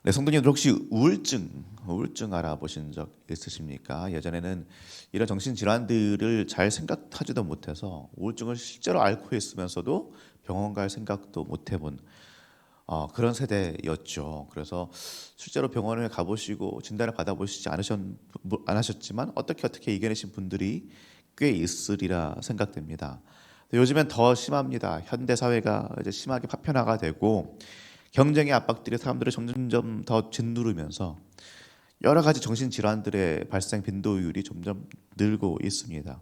네, 성도님들 혹시 우울증 알아보신 적 있으십니까? 예전에는 이런 정신질환들을 잘 생각하지도 못해서 우울증을 실제로 앓고 있으면서도 병원 갈 생각도 못 해본 그런 세대였죠. 그래서 실제로 병원을 가보시고 진단을 받아보시지 않으셨지만 어떻게 이겨내신 분들이 꽤 있으리라 생각됩니다. 요즘엔 더 심합니다. 현대 사회가 이제 심하게 파편화가 되고 경쟁의 압박들이 사람들을 점점 더 짓누르면서 여러 가지 정신질환들의 발생 빈도율이 점점 늘고 있습니다.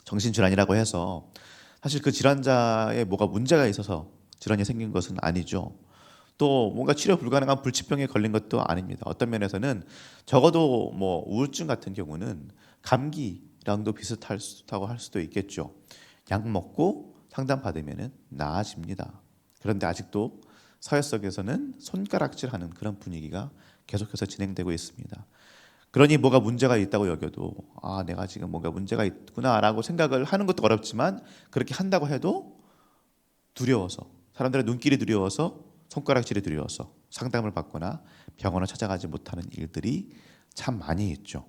정신질환이라고 해서 사실 그 질환자의 뭐가 문제가 있어서 질환이 생긴 것은 아니죠. 또 뭔가 치료 불가능한 불치병에 걸린 것도 아닙니다. 어떤 면에서는 적어도 뭐 우울증 같은 경우는 감기랑도 비슷하다고 할 수도 있겠죠. 약 먹고 상담 받으면 나아집니다. 그런데 아직도 사회 속에서는 손가락질하는 그런 분위기가 계속해서 진행되고 있습니다. 그러니 뭐가 문제가 있다고 여겨도 내가 지금 뭔가 문제가 있구나라고 생각을 하는 것도 어렵지만 그렇게 한다고 해도 두려워서 사람들의 눈길이 두려워서 손가락질이 두려워서 상담을 받거나 병원을 찾아가지 못하는 일들이 참 많이 있죠.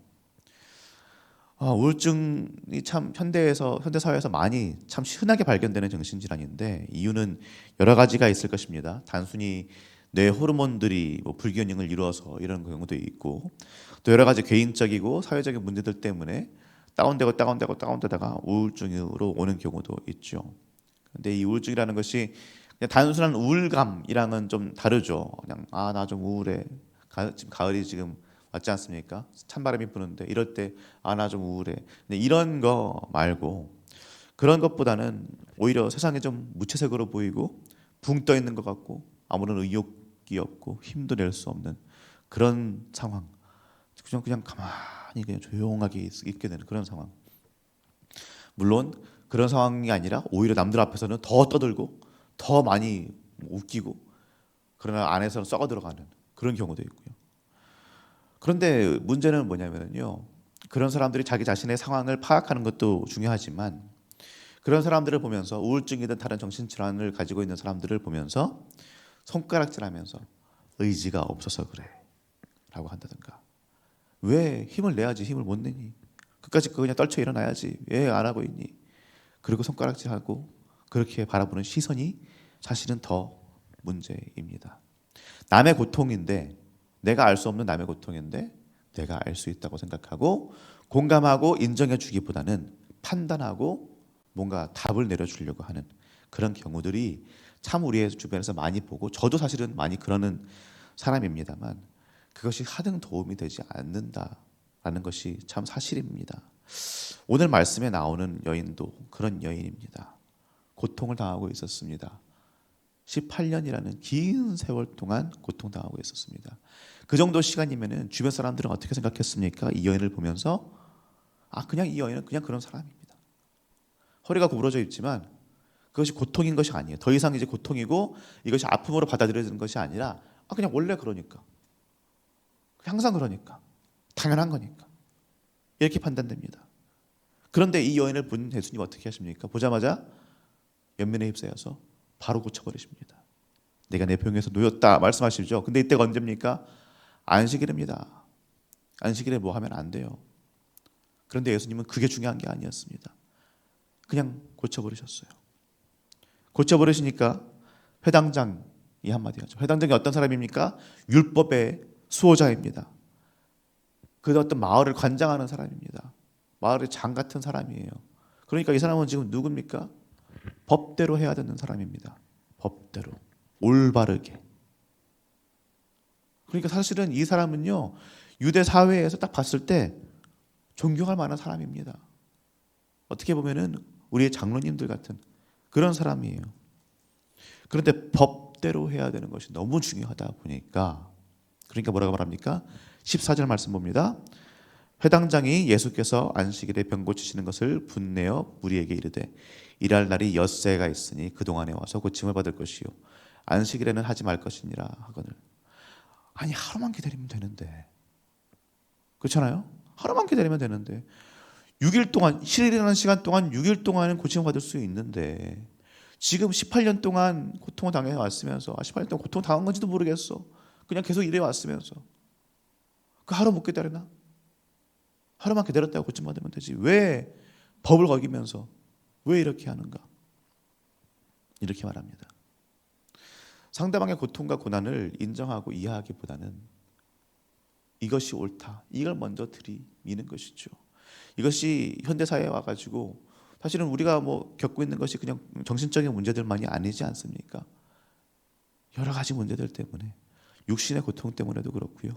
우울증이 참 현대 사회에서 많이 참 흔하게 발견되는 정신질환인데 이유는 여러 가지가 있을 것입니다. 단순히 뇌 호르몬들이 뭐 불균형을 이루어서 이런 경우도 있고 또 여러 가지 개인적이고 사회적인 문제들 때문에 다운되다가 우울증으로 오는 경우도 있죠. 근데 이 우울증이라는 것이 그냥 단순한 우울감이랑은 좀 다르죠. 그냥 나 좀 우울해. 지금 가을이 지금 왔지 않습니까? 찬바람이 부는데 이럴 때 나 좀 우울해. 근데 이런 거 말고 그런 것보다는 오히려 세상이 좀 무채색으로 보이고 붕 떠 있는 것 같고 아무런 의욕이 없고 힘도 낼 수 없는 그런 상황. 그냥 가만히 그냥 조용하게 있게 되는 그런 상황. 물론 그런 상황이 아니라 오히려 남들 앞에서는 더 떠들고 더 많이 웃기고 그러나 안에서는 썩어 들어가는 그런 경우도 있고요. 그런데 문제는 뭐냐면요. 그런 사람들이 자기 자신의 상황을 파악하는 것도 중요하지만 그런 사람들을 보면서 우울증이든 다른 정신질환을 가지고 있는 사람들을 보면서 손가락질하면서 의지가 없어서 그래 라고 한다든가 왜 힘을 내야지 힘을 못 내니 끝까지 그냥 떨쳐 일어나야지 왜 안 하고 있니 그리고 손가락질하고 그렇게 바라보는 시선이 사실은 더 문제입니다. 남의 고통인데 내가 알 수 없는 남의 고통인데 내가 알 수 있다고 생각하고 공감하고 인정해 주기보다는 판단하고 뭔가 답을 내려주려고 하는 그런 경우들이 참 우리의 주변에서 많이 보고 저도 사실은 많이 그러는 사람입니다만 그것이 하등 도움이 되지 않는다라는 것이 참 사실입니다. 오늘 말씀에 나오는 여인도 그런 여인입니다. 고통을 당하고 있었습니다. 18년이라는 긴 세월 동안 고통당하고 있었습니다. 그 정도 시간이면은 주변 사람들은 어떻게 생각했습니까? 이 여인을 보면서 그냥 이 여인은 그냥 그런 사람입니다. 허리가 구부러져 있지만 그것이 고통인 것이 아니에요. 더 이상 이제 고통이고 이것이 아픔으로 받아들여지는 것이 아니라 그냥 원래 그러니까. 항상 그러니까. 당연한 거니까. 이렇게 판단됩니다. 그런데 이 여인을 본 예수님 어떻게 하십니까? 보자마자 연민에 휩싸여서 바로 고쳐버리십니다. 내가 내 병에서 놓였다 말씀하시죠. 근데 이때가 언제입니까? 안식일입니다. 안식일에 뭐 하면 안 돼요. 그런데 예수님은 그게 중요한 게 아니었습니다. 그냥 고쳐버리셨어요. 고쳐버리시니까 회당장이 한마디 하죠. 회당장이 어떤 사람입니까? 율법의 수호자입니다. 그 어떤 마을을 관장하는 사람입니다. 마을의 장 같은 사람이에요. 그러니까 이 사람은 지금 누굽니까? 법대로 해야 되는 사람입니다. 법대로. 올바르게. 그러니까 사실은 이 사람은요. 유대 사회에서 딱 봤을 때 존경할 만한 사람입니다. 어떻게 보면은 우리의 장로님들 같은 그런 사람이에요. 그런데 법대로 해야 되는 것이 너무 중요하다 보니까 그러니까 뭐라고 말합니까? 14절 말씀 봅니다. 회당장이 예수께서 안식일에 병 고치시는 것을 분내어 무리에게 이르되 일할 날이 엿새가 있으니 그동안에 와서 고침을 받을 것이요 안식일에는 하지 말 것이니라 하거늘. 아니 하루만 기다리면 되는데 그렇잖아요? 하루만 기다리면 되는데 6일 동안 실이라는 시간 동안 6일 동안은 고침을 받을 수 있는데 지금 18년 동안 고통을 당해 왔으면서 18년 동안 고통을 당한 건지도 모르겠어. 그냥 계속 일해 왔으면서 그 하루 못 기다리나? 하루만 기다렸다고 고침받으면 되지. 왜 법을 어기면서 왜 이렇게 하는가? 이렇게 말합니다. 상대방의 고통과 고난을 인정하고 이해하기보다는 이것이 옳다, 이걸 먼저 들이미는 것이죠. 이것이 현대사회에 와가지고 사실은 우리가 뭐 겪고 있는 것이 그냥 정신적인 문제들만이 아니지 않습니까? 여러 가지 문제들 때문에, 육신의 고통 때문에도 그렇고요,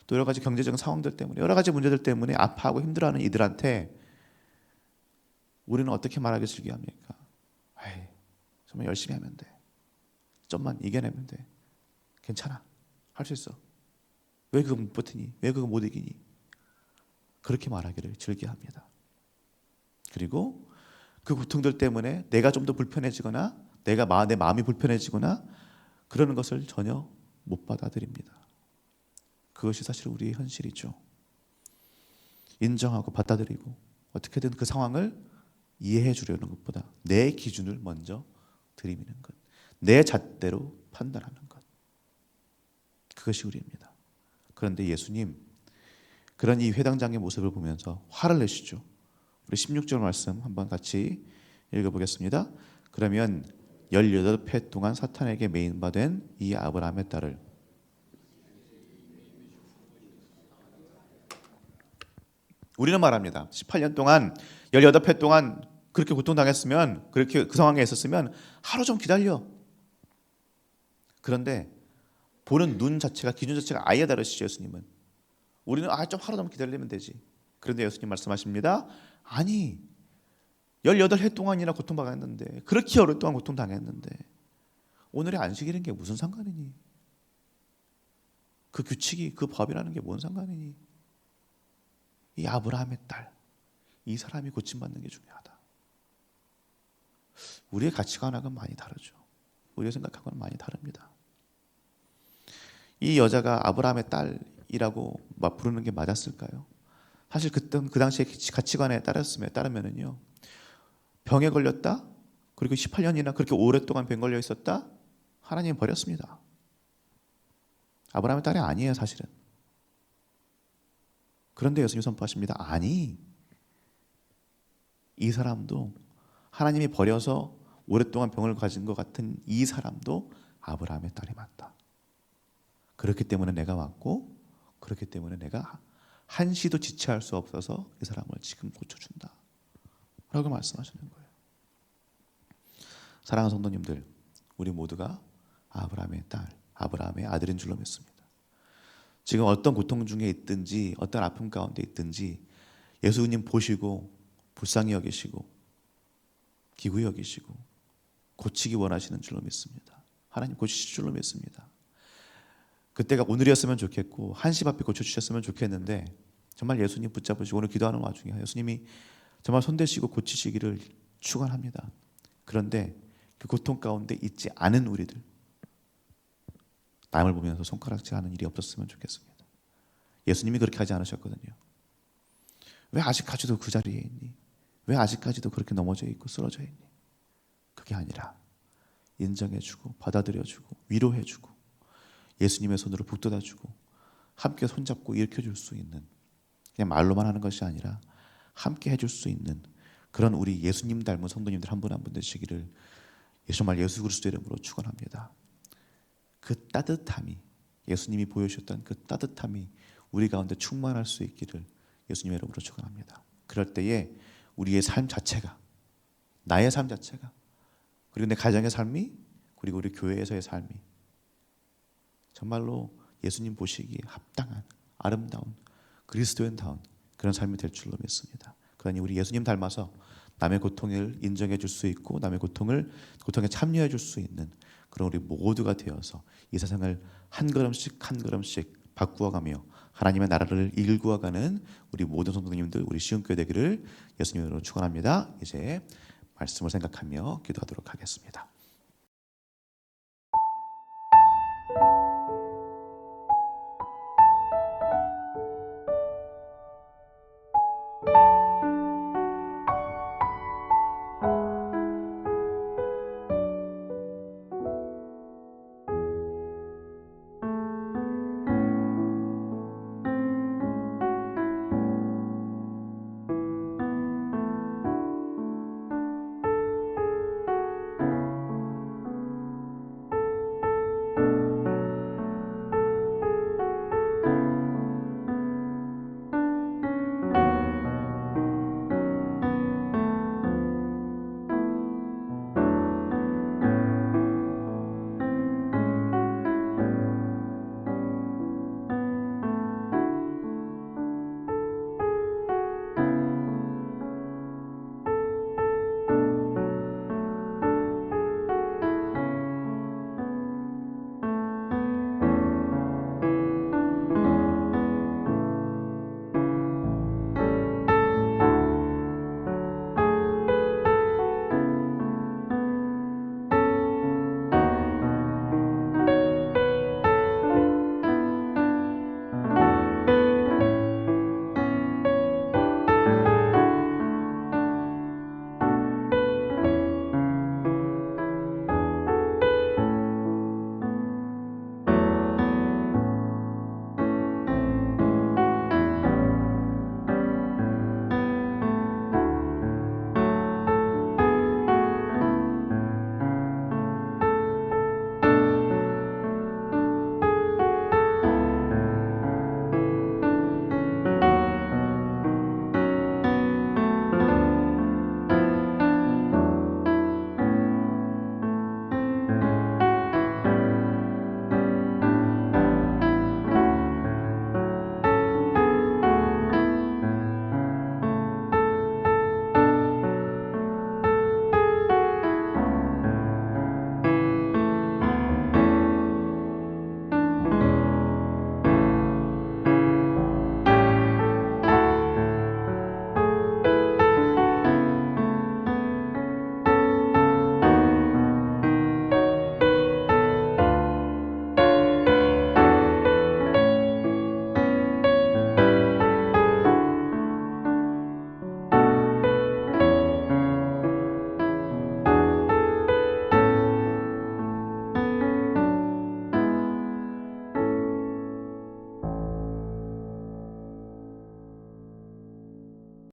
또 여러 가지 경제적 상황들 때문에, 여러 가지 문제들 때문에 아파하고 힘들어하는 이들한테 우리는 어떻게 말하기 즐겨합니까? 에이, 정말 열심히 하면 돼, 좀만 이겨내면 돼, 괜찮아, 할 수 있어, 왜 그거 못 버티니, 왜 그거 못 이기니, 그렇게 말하기를 즐겨합니다. 그리고 그 고통들 때문에 내가 좀 더 불편해지거나 내 마음이 불편해지거나 그러는 것을 전혀 못 받아들입니다. 그것이 사실 우리의 현실이죠. 인정하고 받아들이고 어떻게든 그 상황을 이해해 주려는 것보다 내 기준을 먼저 들이미는 것, 내 잣대로 판단하는 것, 그것이 우리입니다. 그런데 예수님, 그런 이 회당장의 모습을 보면서 화를 내시죠. 우리 16절 말씀 한번 같이 읽어보겠습니다. 그러면 18회 동안 사탄에게 매인받은 이 아브라함의 딸을, 우리는 말합니다. 18년 동안 18회 동안 그렇게 고통당했으면, 그렇게 그 상황에 있었으면 하루 좀 기다려. 그런데 보는 눈 자체가, 기준 자체가 아예 다르시죠. 예수님은 우리는 좀 하루 좀 기다리면 되지. 그런데 예수님 말씀하십니다. 아니, 18회 동안이나 고통당했는데, 그렇게 오랫동안 고통당했는데 오늘의 안식일인 게 무슨 상관이니? 그 규칙이, 그 법이라는 게 뭔 상관이니? 이 아브라함의 딸, 이 사람이 고침받는 게 중요하다. 우리의 가치관하고는 많이 다르죠. 우리가 생각하고는 많이 다릅니다. 이 여자가 아브라함의 딸이라고 막 부르는 게 맞았을까요? 사실 그 당시의 가치관에 따르면은요, 병에 걸렸다, 그리고 18년이나 그렇게 오랫동안 병 걸려 있었다, 하나님 버렸습니다. 아브라함의 딸이 아니에요, 사실은. 그런데 예수님이 선포하십니다. 아니, 이 사람도, 하나님이 버려서 오랫동안 병을 가진 것 같은 이 사람도 아브라함의 딸이 맞다. 그렇기 때문에 내가 왔고, 그렇기 때문에 내가 한시도 지체할 수 없어서 이 사람을 지금 고쳐준다 라고 말씀하시는 거예요. 사랑하는 성도님들, 우리 모두가 아브라함의 딸, 아브라함의 아들인 줄로 믿습니다. 지금 어떤 고통 중에 있든지, 어떤 아픔 가운데 있든지 예수님 보시고 불쌍히 여기시고 기구히 여기시고 고치기 원하시는 줄로 믿습니다. 하나님 고치실 줄로 믿습니다. 그때가 오늘이었으면 좋겠고 한시 앞에 고쳐주셨으면 좋겠는데, 정말 예수님 붙잡으시고 오늘 기도하는 와중에 예수님이 정말 손대시고 고치시기를 축원합니다. 그런데 그 고통 가운데 있지 않은 우리들, 남을 보면서 손가락질하는 일이 없었으면 좋겠습니다. 예수님이 그렇게 하지 않으셨거든요. 왜 아직까지도 그 자리에 있니? 왜 아직까지도 그렇게 넘어져 있고 쓰러져 있니? 그게 아니라 인정해주고 받아들여주고 위로해주고 예수님의 손으로 북돋아주고 함께 손잡고 일으켜줄 수 있는, 그냥 말로만 하는 것이 아니라 함께 해줄 수 있는 그런 우리 예수님 닮은 성도님들 한 분 한 분 되시기를 정말 예수 그리스도 이름으로 축원합니다. 그 따뜻함이, 예수님이 보여주셨던 그 따뜻함이 우리 가운데 충만할 수 있기를 예수님의 이름으로 축원합니다. 그럴 때에 우리의 삶 자체가, 나의 삶 자체가, 그리고 내 가정의 삶이, 그리고 우리 교회에서의 삶이 정말로 예수님 보시기에 합당한 아름다운 그리스도인다운 그런 삶이 될 줄로 믿습니다. 그러니 우리 예수님 닮아서 남의 고통을 인정해 줄 수 있고 남의 고통에 참여해 줄 수 있는 그런 우리 모두가 되어서 이 세상을 한 걸음씩 한 걸음씩 바꾸어가며 하나님의 나라를 일구어가는 우리 모든 성도님들, 우리 시온교회 되기를 예수님으로 축원합니다. 이제 말씀을 생각하며 기도하도록 하겠습니다.